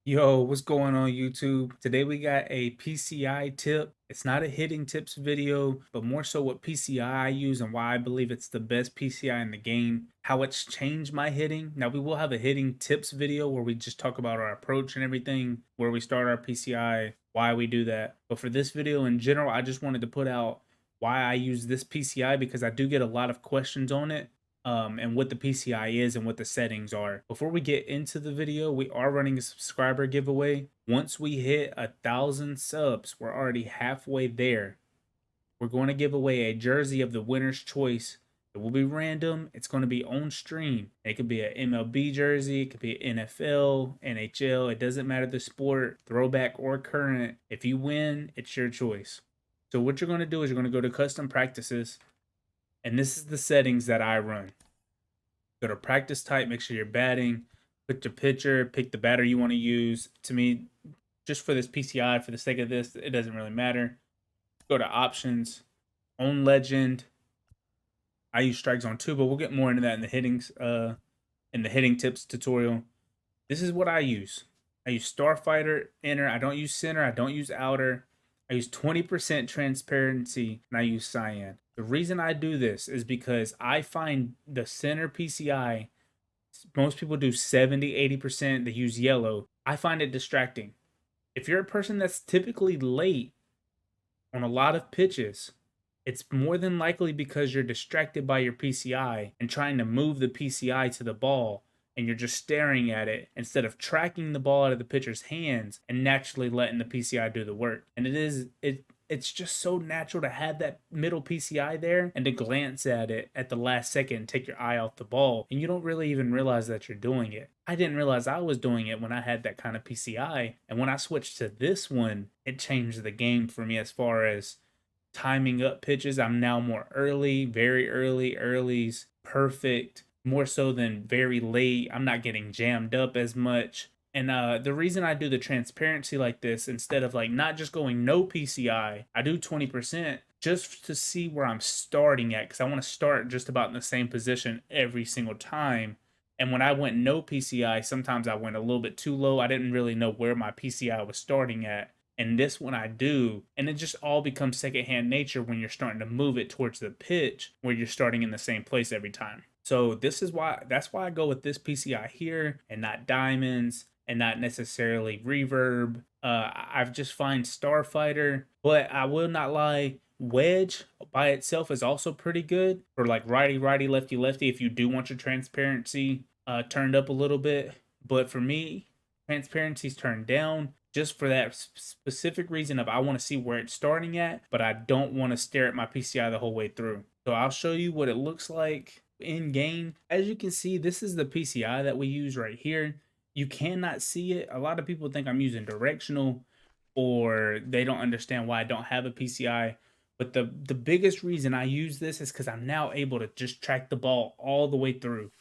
Yo, what's going on YouTube? Today we got a PCI tip. It's not a hitting tips video, but more so what PCI I use and why I believe it's the best PCI in the game, how it's changed my hitting. Now we will have a hitting tips video where we just talk about our approach and everything, where we start our PCI, why we do that. But for this video in general, I just wanted to put out why I use this PCI because I do get a lot of questions on it and what the PCI is and what the settings are. Before we get into the video, we are running a subscriber giveaway. Once we hit 1,000 subs, we're already halfway there. We're going to give away a jersey of the winner's choice. It will be random. It's going to be on stream. It could be an MLB jersey. It could be an NFL, NHL. It doesn't matter the sport, throwback or current. If you win, it's your choice. So what you're going to do is you're going to go to custom practices. And this is the settings that I run. Go to practice type, make sure you're batting, put your pitcher, pick the batter you want to use. To me, just for this PCI, for the sake of this, it doesn't really matter. Go to options, own legend. I use strike zone too, but we'll get more into that in the hitting tips tutorial. This is what I use. I use Starfighter, inner. I don't use center. I don't use outer. I use 20% transparency, and I use cyan. The reason I do this is because I find the center PCI, most people do 70, 80%. They use yellow. I find it distracting. If you're a person that's typically late on a lot of pitches, it's more than likely because you're distracted by your PCI and trying to move the PCI to the ball, and you're just staring at it instead of tracking the ball out of the pitcher's hands and naturally letting the PCI do the work. And it's just so natural to have that middle PCI there and to glance at it at the last second and take your eye off the ball, and you don't really even realize that you're doing it. I didn't realize I was doing it when I had that kind of PCI, and when I switched to this one, it changed the game for me as far as timing up pitches. I'm now more early, very early, early's perfect, more so than very late. I'm not getting jammed up as much. And the reason I do the transparency like this, instead of like not just going no PCI, I do 20% just to see where I'm starting at, because I want to start just about in the same position every single time. And when I went no PCI, sometimes I went a little bit too low. I didn't really know where my PCI was starting at. And this one I do, and it just all becomes secondhand nature when you're starting to move it towards the pitch where you're starting in the same place every time. So that's why I go with this PCI here and not diamonds and not necessarily reverb. I've just find Starfighter, but I will not lie, wedge by itself is also pretty good for like righty righty, lefty lefty if you do want your transparency turned up a little bit. But for me, transparency's turned down just for that specific reason of I want to see where it's starting at, but I don't want to stare at my PCI the whole way through. So I'll show you what it looks like in game. As you can see, this is the PCI that we use right here. You cannot see it. A lot of people think I'm using directional, or they don't understand why I don't have a PCI. But the biggest reason I use this is because I'm now able to just track the ball all the way through.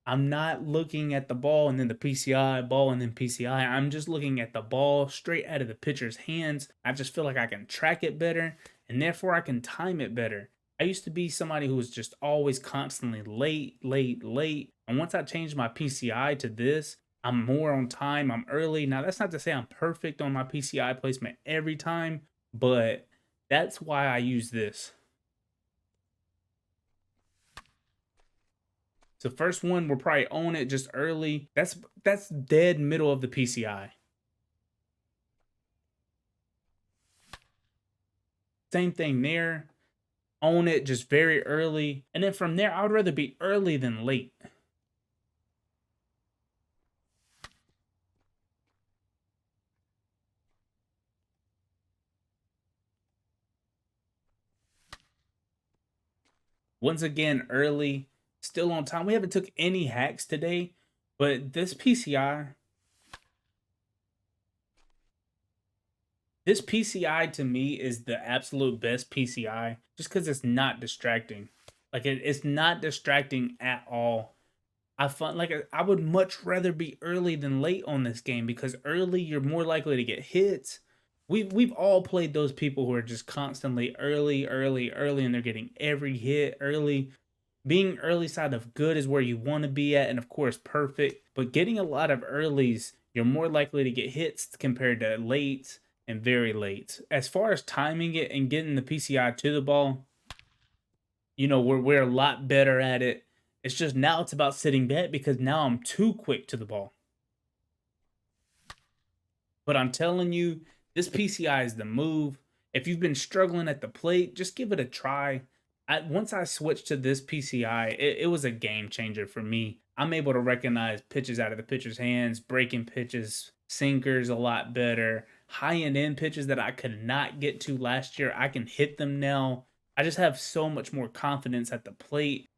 I'm not looking at the ball and then the PCI, ball and then PCI. I'm just looking at the ball straight out of the pitcher's hands. I just feel like I can track it better, and therefore I can time it better. I used to be somebody who was just always constantly late, late, late. And once I changed my PCI to this, I'm more on time. I'm early. Now, that's not to say I'm perfect on my PCI placement every time, but that's why I use this. So first one, we'll probably own it just early. That's dead middle of the PCI. Same thing there. Own it just very early. And then from there, I would rather be early than late. Once again, early, still on time. We haven't took any hacks today, but this PCI to me is the absolute best PCI just because it's not distracting. Like it's not distracting at all. I would much rather be early than late on this game, because early you're more likely to get hits. We've all played those people who are just constantly early, early, early, and they're getting every hit early. Being early side of good is where you want to be at, and of course perfect. But getting a lot of earlies you're more likely to get hits compared to late and very late. As far as timing it and getting the PCI to the ball, we're a lot better at it. It's just now it's about sitting back because now I'm too quick to the ball. But I'm telling you, this PCI is the move. If you've been struggling at the plate, just give it a try. Once I switched to this PCI, it was a game changer for me. I'm able to recognize pitches out of the pitcher's hands, breaking pitches, sinkers a lot better, high and end pitches that I could not get to last year. I can hit them now. I just have so much more confidence at the plate.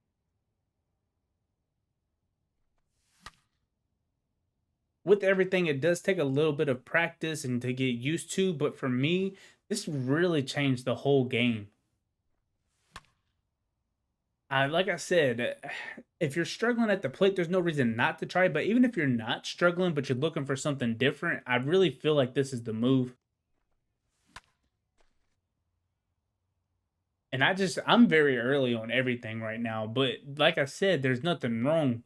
With everything, it does take a little bit of practice and to get used to, but for me, this really changed the whole game. Like I said, if you're struggling at the plate, there's no reason not to try. But even if you're not struggling, but you're looking for something different, I really feel like this is the move. And I'm very early on everything right now. But like I said, there's nothing wrong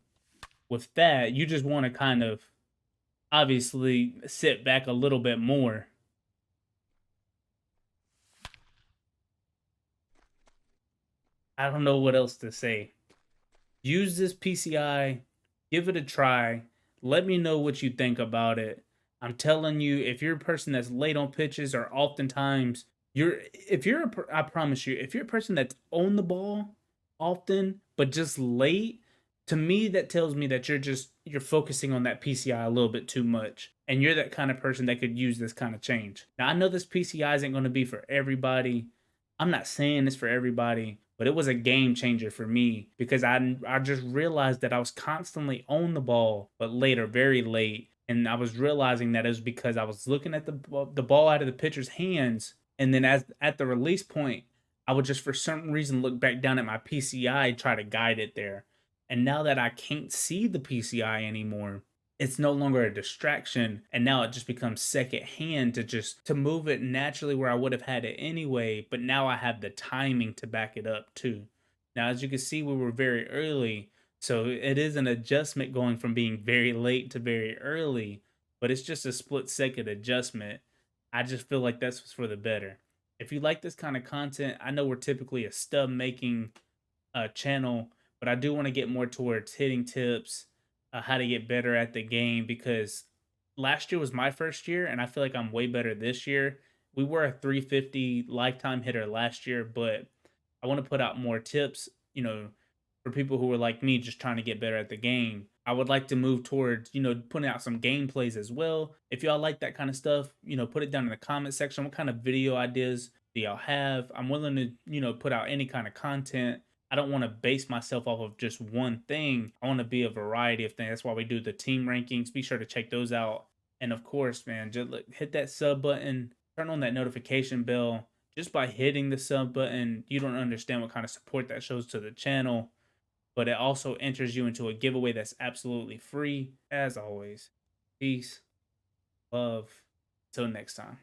with that. You just want to kind of obviously sit back a little bit more. I don't know what else to say. Use this PCI, give it a try. Let me know what you think about it. I'm telling you, if you're a person that's late on pitches, or oftentimes I promise you, if you're a person that's on the ball often but just late, to me that tells me that you're focusing on that PCI a little bit too much, and you're that kind of person that could use this kind of change. Now I know this PCI isn't going to be for everybody. I'm not saying this for everybody, but it was a game changer for me because I just realized that I was constantly on the ball, but later, very late, and I was realizing that it was because I was looking at the ball out of the pitcher's hands, and then as at the release point, I would just for some reason look back down at my PCI and try to guide it there. And now that I can't see the PCI anymore, it's no longer a distraction, and now it just becomes second hand to move it naturally where I would have had it anyway, but now I have the timing to back it up too. Now as you can see, we were very early, so it is an adjustment going from being very late to very early, but it's just a split second adjustment. I just feel like that's what's for the better. If you like this kind of content, I know we're typically a stub making channel, but I do want to get more towards hitting tips, how to get better at the game, because last year was my first year, and I feel like I'm way better this year. We were a 350 lifetime hitter last year, but I want to put out more tips, for people who are like me, just trying to get better at the game. I would like to move towards, putting out some gameplays as well. If y'all like that kind of stuff, put it down in the comment section. What kind of video ideas do y'all have? I'm willing to, put out any kind of content. I don't want to base myself off of just one thing. I want to be a variety of things. That's why we do the team rankings. Be sure to check those out. And of course, man, just hit that sub button, turn on that notification bell. Just by hitting the sub button, you don't understand what kind of support that shows to the channel. But it also enters you into a giveaway that's absolutely free. As always, peace, love. Till next time.